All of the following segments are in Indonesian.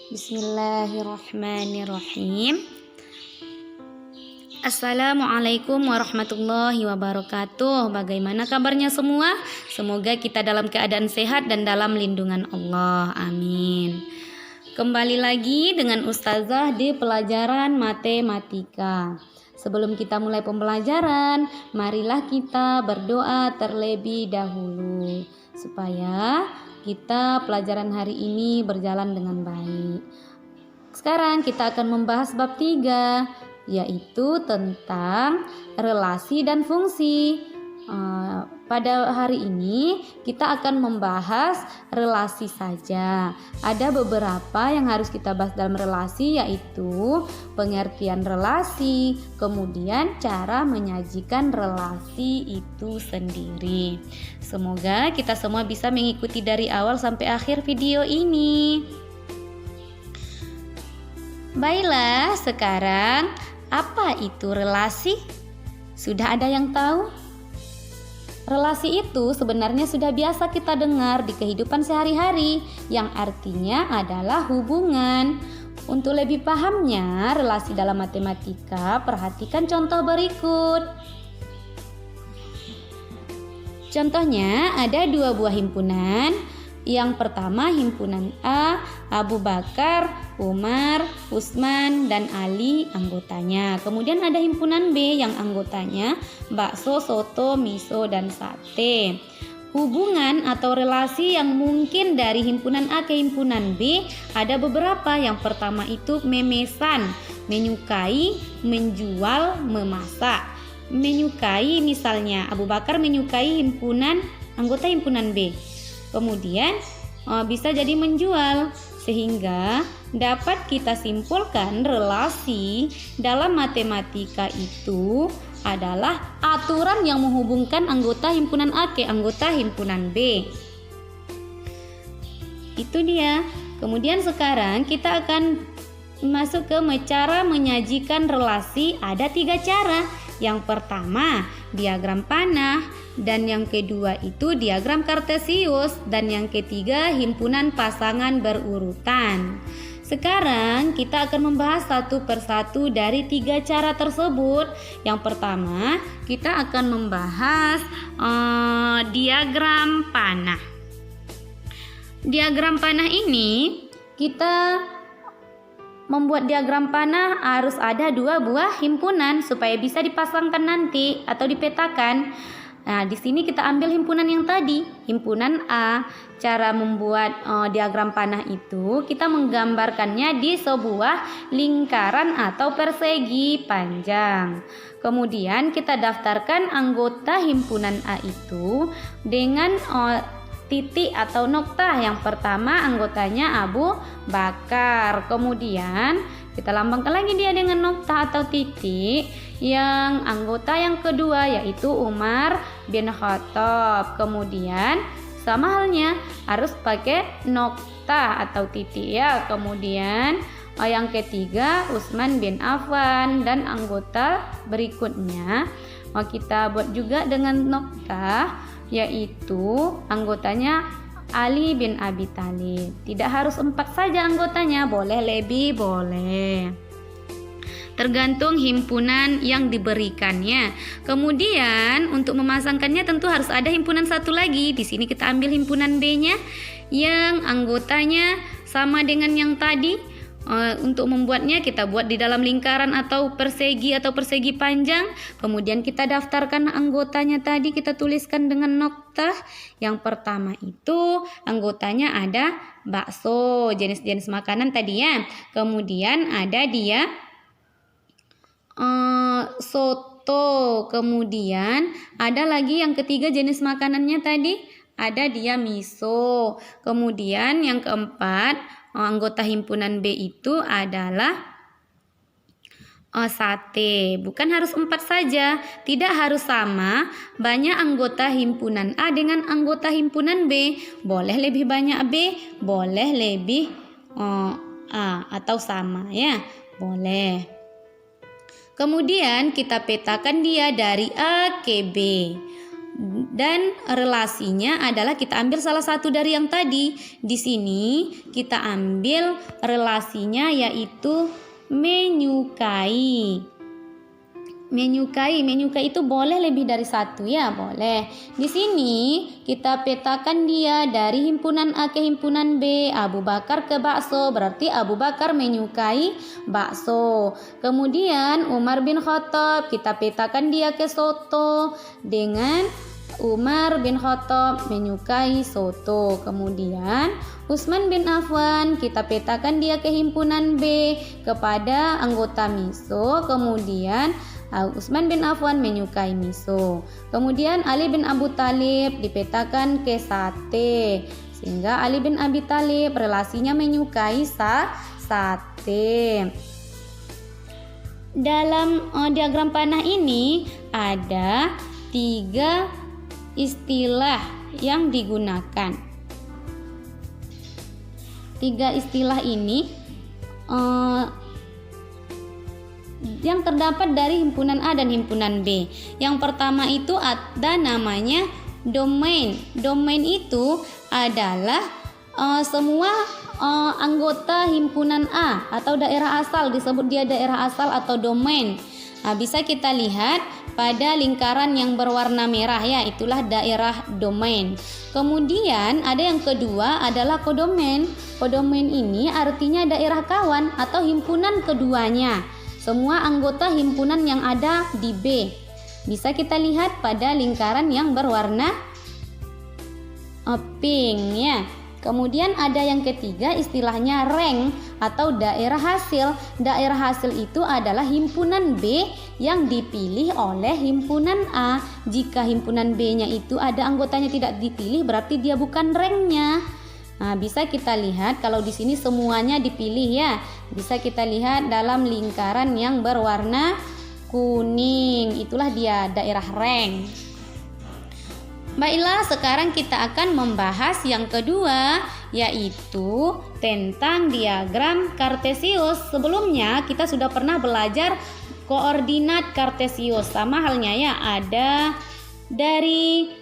Bismillahirrahmanirrahim. Assalamualaikum warahmatullahi wabarakatuh. Bagaimana kabarnya semua? Semoga kita dalam keadaan sehat dan dalam lindungan Allah. Amin. Kembali lagi dengan Ustazah di pelajaran matematika. Sebelum kita mulai pembelajaran, marilah kita berdoa terlebih dahulu supaya kita pelajaran hari ini berjalan dengan baik. Sekarang kita akan membahas bab 3, yaitu tentang relasi dan fungsi. Pada hari ini kita akan membahas relasi saja. Ada beberapa yang harus kita bahas dalam relasi, yaitu pengertian relasi, kemudian cara menyajikan relasi itu sendiri. Semoga kita semua bisa mengikuti dari awal sampai akhir video ini. Baiklah, sekarang apa itu relasi? Sudah ada yang tahu? Relasi itu sebenarnya sudah biasa kita dengar di kehidupan sehari-hari, yang artinya adalah hubungan. Untuk lebih pahamnya relasi dalam matematika, perhatikan contoh berikut. Contohnya ada 2 buah himpunan. Yang pertama himpunan A, Abu Bakar, Umar, Usman, dan Ali anggotanya. Kemudian ada himpunan B yang anggotanya bakso, soto, miso, dan sate. Hubungan atau relasi yang mungkin dari himpunan A ke himpunan B ada beberapa. Yang pertama itu memesan, menyukai, menjual, memasak. Menyukai, misalnya Abu Bakar menyukai anggota himpunan B. Kemudian bisa jadi menjual, sehingga dapat kita simpulkan relasi dalam matematika itu adalah aturan yang menghubungkan anggota himpunan A ke anggota himpunan B. Itu dia. Kemudian sekarang kita akan masuk ke cara menyajikan relasi. Ada 3 cara. Yang pertama diagram panah, dan yang kedua itu diagram kartesius, dan yang ketiga himpunan pasangan berurutan. Sekarang kita akan membahas satu persatu dari 3 cara tersebut. Yang pertama kita akan membahas diagram panah. Diagram panah ini, kita membuat diagram panah harus ada 2 buah himpunan supaya bisa dipasangkan nanti atau dipetakan. Nah, di sini kita ambil himpunan yang tadi, himpunan A. Cara membuat diagram panah itu kita menggambarkannya di sebuah lingkaran atau persegi panjang. Kemudian kita daftarkan anggota himpunan A itu dengan titik atau noktah. Yang pertama anggotanya Abu Bakar. Kemudian kita lambangkan lagi dia dengan noktah atau titik. Yang anggota yang kedua yaitu Umar bin Khattab. Kemudian sama halnya harus pakai noktah atau titik ya. Kemudian yang ketiga Utsman bin Affan, dan anggota berikutnya kita buat juga dengan noktah, yaitu anggotanya Ali bin Abi Thalib. Tidak harus 4 saja anggotanya, boleh lebih, boleh. Tergantung himpunan yang diberikannya. Kemudian untuk memasangkannya tentu harus ada himpunan satu lagi. Di sini kita ambil himpunan B-nya yang anggotanya sama dengan yang tadi. Untuk membuatnya kita buat di dalam lingkaran atau persegi panjang. Kemudian kita daftarkan anggotanya tadi, kita tuliskan dengan noktah. Yang pertama itu anggotanya ada bakso, jenis-jenis makanan tadi ya. Kemudian ada dia soto. Kemudian ada lagi yang ketiga jenis makanannya tadi, ada dia miso. Kemudian yang keempat anggota himpunan B itu adalah sate. Bukan harus 4 saja, tidak harus sama banyak anggota himpunan A dengan anggota himpunan B. Boleh lebih banyak B, boleh lebih A atau sama ya, boleh. Kemudian kita petakan dia dari A ke B. Dan relasinya adalah kita ambil salah satu dari yang tadi. Di sini kita ambil relasinya yaitu menyukai. Menyukai itu boleh lebih dari satu ya, boleh. Di sini kita petakan dia dari himpunan A ke himpunan B. Abu Bakar ke bakso, berarti Abu Bakar menyukai bakso. Kemudian Umar bin Khattab, kita petakan dia ke soto dengan Umar bin Khattab menyukai soto. Kemudian Utsman bin Affan, kita petakan dia ke himpunan B kepada anggota miso. Kemudian Utsman bin Affan menyukai miso. Kemudian Ali bin Abu Thalib dipetakan ke sate, sehingga Ali bin Abi Thalib relasinya menyukai sate. Dalam diagram panah ini ada 3 istilah yang digunakan. 3 istilah ini yang terdapat dari himpunan A dan himpunan B. Yang pertama itu ada namanya domain. Domain itu adalah semua anggota himpunan A atau daerah asal, disebut dia daerah asal atau domain. Bisa kita lihat pada lingkaran yang berwarna merah ya, itulah daerah domain. Kemudian ada yang kedua adalah kodomain. Kodomain ini artinya daerah kawan atau himpunan keduanya. Semua anggota himpunan yang ada di B. Bisa kita lihat pada lingkaran yang berwarna pink ya. Kemudian ada yang ketiga istilahnya rank atau daerah hasil. Daerah hasil itu adalah himpunan B yang dipilih oleh himpunan A. Jika himpunan B-nya itu ada anggotanya tidak dipilih, berarti dia bukan ranknya. Bisa kita lihat kalau di sini semuanya dipilih ya. Bisa kita lihat dalam lingkaran yang berwarna kuning. Itulah dia daerah rank. Baiklah, sekarang kita akan membahas yang kedua, yaitu tentang diagram Kartesius. Sebelumnya kita sudah pernah belajar koordinat Kartesius. Sama halnya ya, ada dari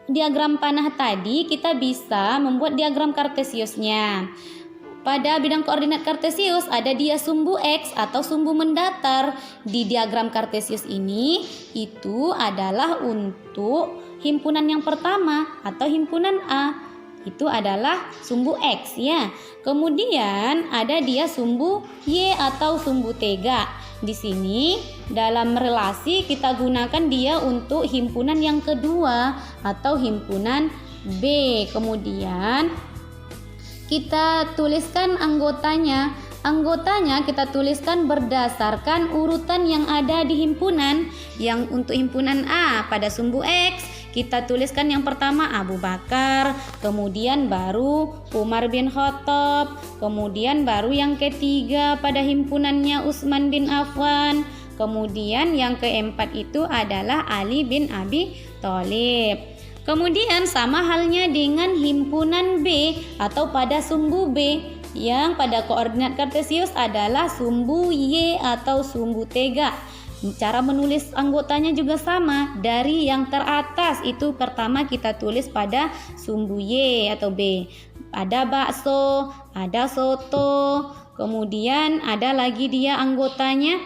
diagram panah tadi kita bisa membuat diagram Kartesiusnya. Pada bidang koordinat Kartesius ada dia sumbu X atau sumbu mendatar. Di diagram Kartesius ini itu adalah untuk himpunan yang pertama atau himpunan A. Itu adalah sumbu X ya. Kemudian ada dia sumbu Y atau sumbu tega. Di sini dalam relasi kita gunakan dia untuk himpunan yang kedua atau himpunan B. Kemudian kita tuliskan anggotanya. Anggotanya kita tuliskan berdasarkan urutan yang ada di himpunan. Yang untuk himpunan A pada sumbu X kita tuliskan yang pertama Abu Bakar, kemudian baru Umar bin Khattab, kemudian baru yang ketiga pada himpunannya Utsman bin Affan, kemudian yang keempat itu adalah Ali bin Abi Thalib. Kemudian sama halnya dengan himpunan B atau pada sumbu B yang pada koordinat Kartesius adalah sumbu Y atau sumbu tega. Cara menulis anggotanya juga sama. Dari yang teratas itu pertama kita tulis pada sumbu Y atau B. Ada bakso, ada soto, kemudian ada lagi dia anggotanya.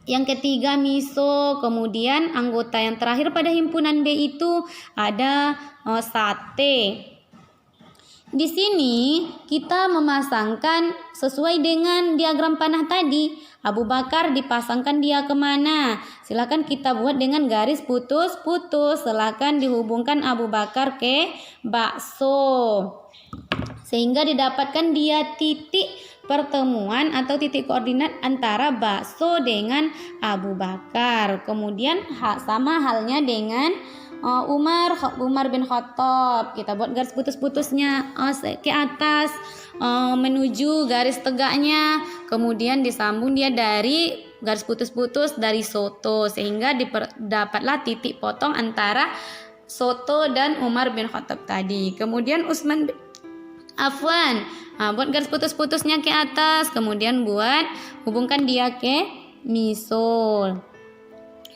Yang ketiga miso, kemudian anggota yang terakhir pada himpunan B itu ada sate. Di sini kita memasangkan sesuai dengan diagram panah tadi. Abu Bakar dipasangkan dia kemana? Silakan kita buat dengan garis putus-putus. Silakan dihubungkan Abu Bakar ke bakso. Sehingga didapatkan dia titik pertemuan atau titik koordinat antara bakso dengan Abu Bakar. Kemudian sama halnya dengan Umar bin Khattab. Kita buat garis putus-putusnya ke atas menuju garis tegaknya, kemudian disambung dia dari garis putus-putus dari soto, sehingga dapatlah titik potong antara soto dan Umar bin Khattab tadi. Kemudian Utsman bin Affan, buat garis putus-putusnya ke atas, kemudian hubungkan dia ke misol.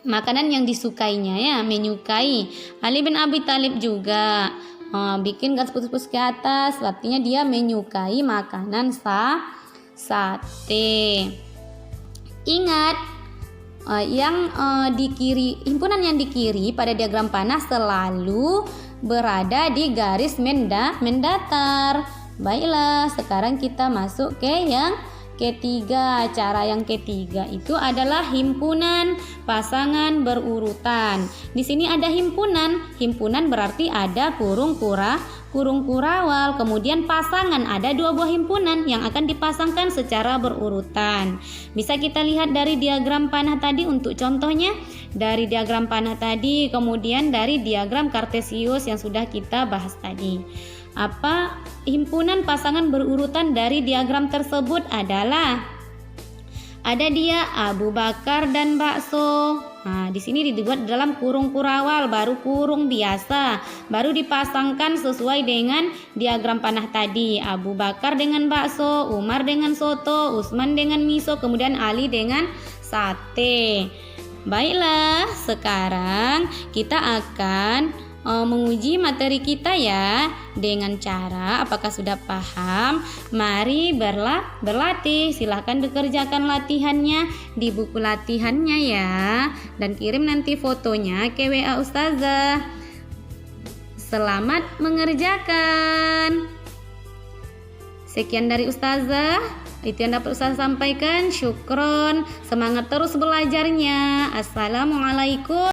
makanan yang disukainya ya, menyukai. Ali bin Abi Thalib juga bikin garis putus-putus ke atas, artinya dia menyukai makanan sate. Ingat, himpunan yang di kiri pada diagram panah selalu berada di garis mendatar. Baiklah, sekarang kita masuk ke yang ketiga. Cara yang ketiga itu adalah himpunan pasangan berurutan. Di sini ada himpunan berarti ada kurung kurawal, kemudian pasangan, ada 2 buah himpunan yang akan dipasangkan secara berurutan. Bisa kita lihat dari diagram panah tadi untuk contohnya, dari diagram panah tadi, kemudian dari diagram kartesius yang sudah kita bahas tadi. Apa himpunan pasangan berurutan dari diagram tersebut adalah ada dia Abu Bakar dan bakso. Nah, di sini dibuat dalam kurung kurawal, baru kurung biasa, baru dipasangkan sesuai dengan diagram panah tadi. Abu Bakar dengan bakso, Umar dengan soto, Utsman dengan miso, kemudian Ali dengan sate. Baiklah, sekarang kita akan menguji materi kita ya dengan cara apakah sudah paham? Mari berlatih. Silahkan dikerjakan latihannya di buku latihannya ya, dan kirim nanti fotonya ke WA Ustazah. Selamat mengerjakan. Sekian dari Ustazah, itu yang dapat Ustazah sampaikan. Syukron, semangat terus belajarnya. Assalamualaikum.